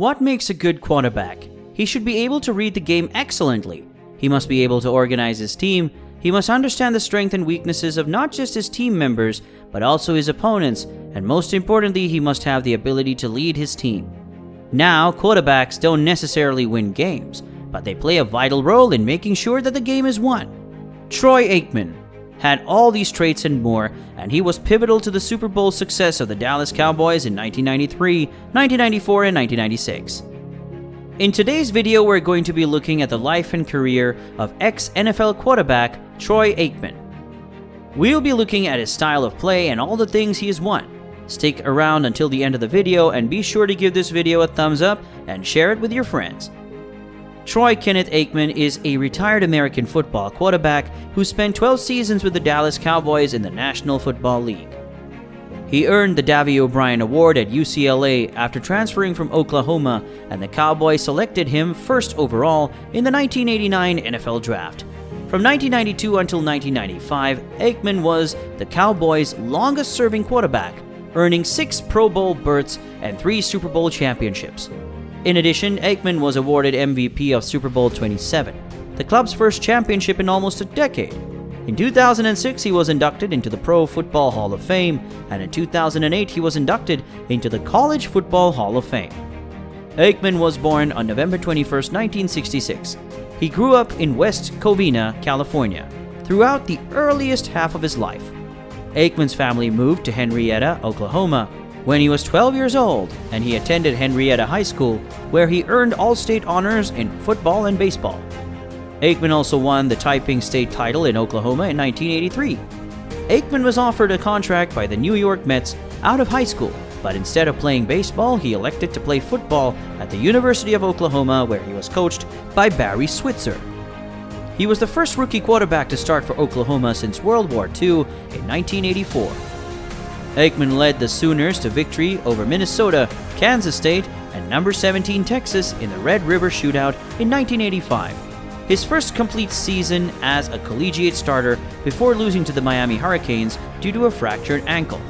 What makes a good quarterback? He should be able to read the game excellently. He must be able to organize his team. He must understand the strengths and weaknesses of not just his team members, but also his opponents, and most importantly, he must have the ability to lead his team. Now, quarterbacks don't necessarily win games, but they play a vital role in making sure that the game is won. Troy Aikman had all these traits and more, and he was pivotal to the Super Bowl success of the Dallas Cowboys in 1993, 1994, and 1996. In today's video, we're going to be looking at the life and career of ex-NFL quarterback Troy Aikman. We'll be looking at his style of play and all the things he has won. Stick around until the end of the video and be sure to give this video a thumbs up and share it with your friends. Troy Kenneth Aikman is a retired American football quarterback who spent 12 seasons with the Dallas Cowboys in the National Football League. He earned the Davy O'Brien Award at UCLA after transferring from Oklahoma, and the Cowboys selected him first overall in the 1989 NFL Draft. From 1992 until 1995, Aikman was the Cowboys' longest-serving quarterback, earning 6 Pro Bowl berths and 3 Super Bowl championships. In addition, Aikman was awarded MVP of Super Bowl 27, the club's first championship in almost a decade. In 2006, he was inducted into the Pro Football Hall of Fame, and in 2008, he was inducted into the College Football Hall of Fame. Aikman was born on November 21, 1966. He grew up in West Covina, California, throughout the earliest half of his life. Aikman's family moved to Henrietta, Oklahoma, when he was 12 years old, and he attended Henrietta High School, where he earned all-state honors in football and baseball. Aikman also won the Typing State title in Oklahoma in 1983. Aikman was offered a contract by the New York Mets out of high school, but instead of playing baseball, he elected to play football at the University of Oklahoma, where he was coached by Barry Switzer. He was the first rookie quarterback to start for Oklahoma since World War II in 1984. Aikman led the Sooners to victory over Minnesota, Kansas State, and number 17 Texas in the Red River Shootout in 1985. His first complete season as a collegiate starter before losing to the Miami Hurricanes due to a fractured ankle.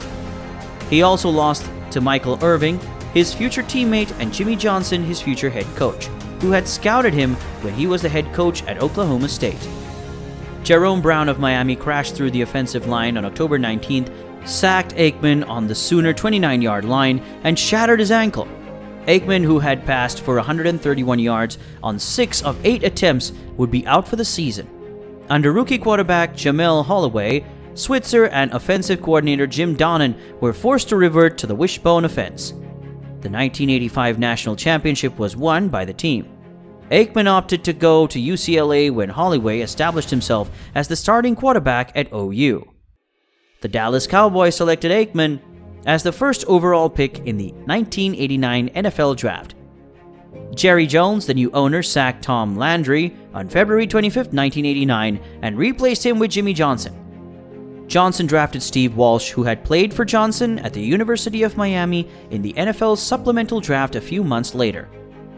He also lost to Michael Irvin, his future teammate, and Jimmy Johnson, his future head coach, who had scouted him when he was the head coach at Oklahoma State. Jerome Brown of Miami crashed through the offensive line on October 19th, sacked Aikman on the Sooner 29-yard line, and shattered his ankle. Aikman, who had passed for 131 yards on 6 of 8 attempts, would be out for the season. Under rookie quarterback Jamel Holloway, Switzer and offensive coordinator Jim Donnan were forced to revert to the wishbone offense. The 1985 national championship was won by the team. Aikman opted to go to UCLA when Holloway established himself as the starting quarterback at OU. The Dallas Cowboys selected Aikman as the first overall pick in the 1989 NFL Draft. Jerry Jones, the new owner, sacked Tom Landry on February 25, 1989, and replaced him with Jimmy Johnson. Johnson drafted Steve Walsh, who had played for Johnson at the University of Miami in the NFL's supplemental draft a few months later.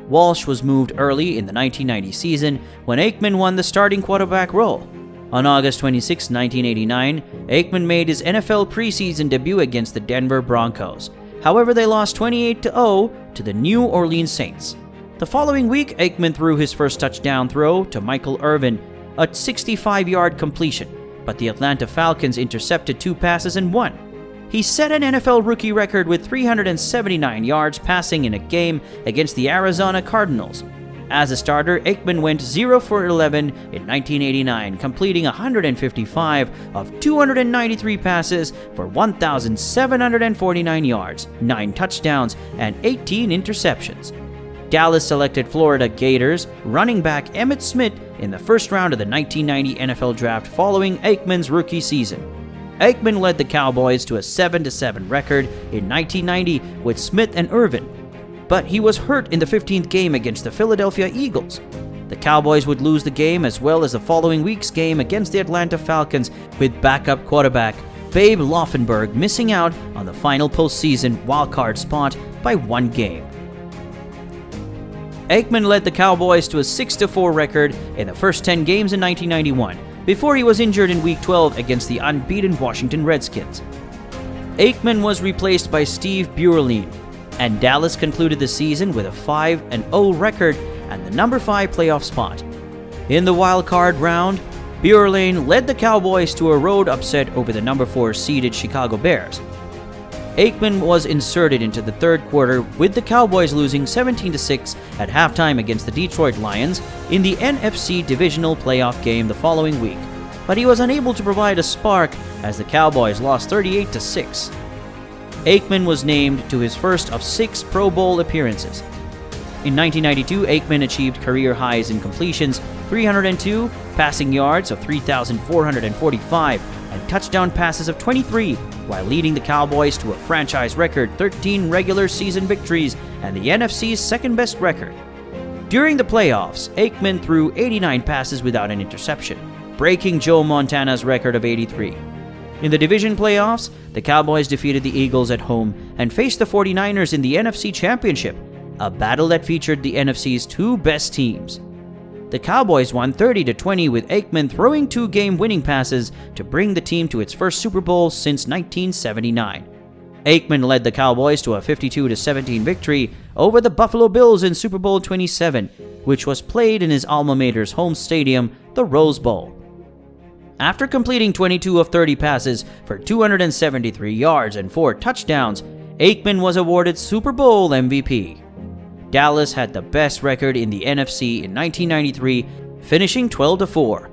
Walsh was moved early in the 1990 season when Aikman won the starting quarterback role. On August 26, 1989, Aikman made his NFL preseason debut against the Denver Broncos. However, they lost 28-0 to the New Orleans Saints. The following week, Aikman threw his first touchdown throw to Michael Irvin, a 65-yard completion, but the Atlanta Falcons intercepted 2 passes and won. He set an NFL rookie record with 379 yards passing in a game against the Arizona Cardinals. As a starter, Aikman went 0 for 11 in 1989, completing 155 of 293 passes for 1,749 yards, 9 touchdowns, and 18 interceptions. Dallas selected Florida Gators running back Emmitt Smith in the first round of the 1990 NFL Draft following Aikman's rookie season. Aikman led the Cowboys to a 7-7 record in 1990 with Smith and Irvin, but he was hurt in the 15th game against the Philadelphia Eagles. The Cowboys would lose the game as well as the following week's game against the Atlanta Falcons, with backup quarterback Babe Laufenberg missing out on the final postseason wildcard spot by 1 game. Aikman led the Cowboys to a 6-4 record in the first 10 games in 1991, before he was injured in Week 12 against the unbeaten Washington Redskins. Aikman was replaced by Steve Buerlein, and Dallas concluded the season with a 5-0 record and the number 5 playoff spot. In the wild card round, Bjorlane led the Cowboys to a road upset over the number 4 seeded Chicago Bears. Aikman was inserted into the third quarter, with the Cowboys losing 17-6 at halftime against the Detroit Lions in the NFC divisional playoff game the following week, but he was unable to provide a spark as the Cowboys lost 38-6. Aikman was named to his first of 6 Pro Bowl appearances. In 1992, Aikman achieved career highs in completions, 302, passing yards of 3,445, and touchdown passes of 23, while leading the Cowboys to a franchise record 13 regular season victories and the NFC's second-best record. During the playoffs, Aikman threw 89 passes without an interception, breaking Joe Montana's record of 83. In the division playoffs, the Cowboys defeated the Eagles at home and faced the 49ers in the NFC Championship, a battle that featured the NFC's 2 best teams. The Cowboys won 30-20 with Aikman throwing 2 game-winning passes to bring the team to its first Super Bowl since 1979. Aikman led the Cowboys to a 52-17 victory over the Buffalo Bills in Super Bowl 27, which was played in his alma mater's home stadium, the Rose Bowl. After completing 22 of 30 passes for 273 yards and 4 touchdowns, Aikman was awarded Super Bowl MVP. Dallas had the best record in the NFC in 1993, finishing 12-4.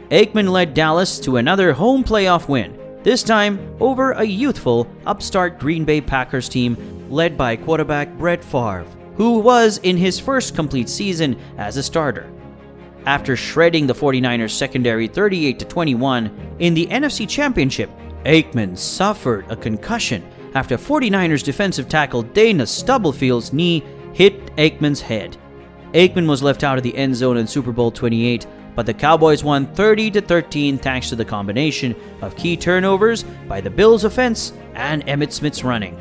Aikman led Dallas to another home playoff win, this time over a youthful, upstart Green Bay Packers team led by quarterback Brett Favre, who was in his first complete season as a starter. After shredding the 49ers secondary 38-21 in the NFC Championship, Aikman suffered a concussion after 49ers defensive tackle Dana Stubblefield's knee hit Aikman's head. Aikman was left out of the end zone in Super Bowl 28, but the Cowboys won 30-13 thanks to the combination of key turnovers by the Bills' offense and Emmitt Smith's running.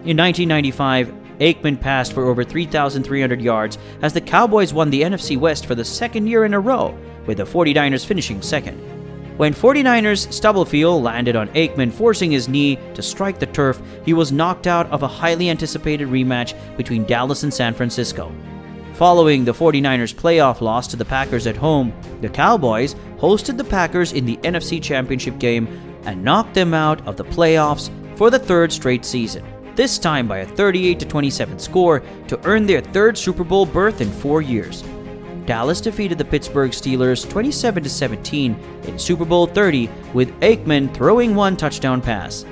In 1995, Aikman passed for over 3,300 yards as the Cowboys won the NFC West for the second year in a row, with the 49ers finishing second. When 49ers Stubblefield landed on Aikman, forcing his knee to strike the turf, he was knocked out of a highly anticipated rematch between Dallas and San Francisco. Following the 49ers' playoff loss to the Packers at home, the Cowboys hosted the Packers in the NFC Championship game and knocked them out of the playoffs for the 3rd straight season, this time by a 38-27 score to earn their 3rd Super Bowl berth in 4 years. Dallas defeated the Pittsburgh Steelers 27-17 in Super Bowl 30, with Aikman throwing 1 touchdown pass.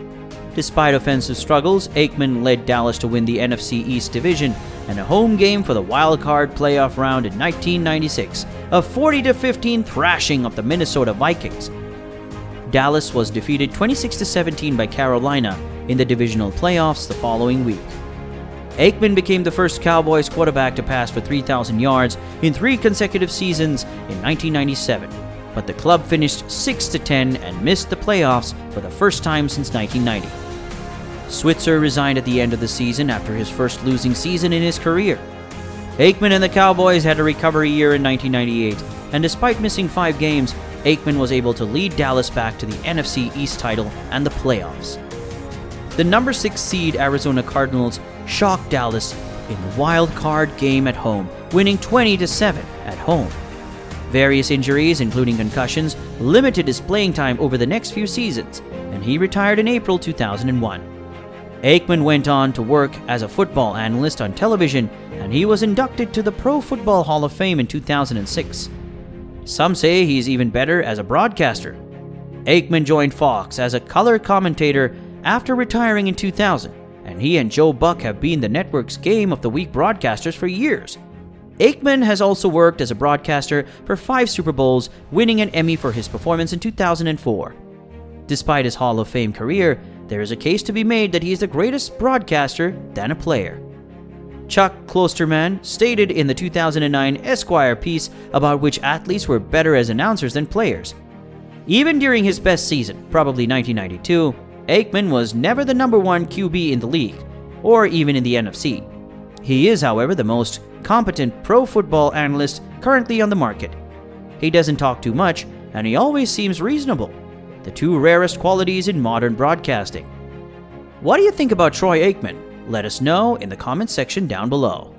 Despite offensive struggles, Aikman led Dallas to win the NFC East Division and a home game for the wild card playoff round in 1996, a 40-15 thrashing of the Minnesota Vikings. Dallas was defeated 26-17 by Carolina in the divisional playoffs the following week. Aikman became the first Cowboys quarterback to pass for 3,000 yards in 3 consecutive seasons in 1997, but the club finished 6-10 and missed the playoffs for the first time since 1990. Switzer resigned at the end of the season after his first losing season in his career. Aikman and the Cowboys had a recovery year in 1998, and despite missing 5 games, Aikman was able to lead Dallas back to the NFC East title and the playoffs. The number 6 seed Arizona Cardinals shocked Dallas in the wild card game at home, winning 20-7 at home. Various injuries, including concussions, limited his playing time over the next few seasons, and he retired in April 2001. Aikman went on to work as a football analyst on television, and he was inducted to the Pro Football Hall of Fame in 2006. Some say he's even better as a broadcaster. Aikman joined Fox as a color commentator after retiring in 2000, and he and Joe Buck have been the network's Game of the Week broadcasters for years. Aikman has also worked as a broadcaster for 5 Super Bowls, winning an Emmy for his performance in 2004. Despite his Hall of Fame career, there is a case to be made that he is the greatest broadcaster than a player. Chuck Klosterman stated in the 2009 Esquire piece about which athletes were better as announcers than players. Even during his best season, probably 1992, Aikman was never the number 1 QB in the league, or even in the NFC. He is, however, the most competent pro football analyst currently on the market. He doesn't talk too much, and he always seems reasonable, the 2 rarest qualities in modern broadcasting. What do you think about Troy Aikman? Let us know in the comments section down below.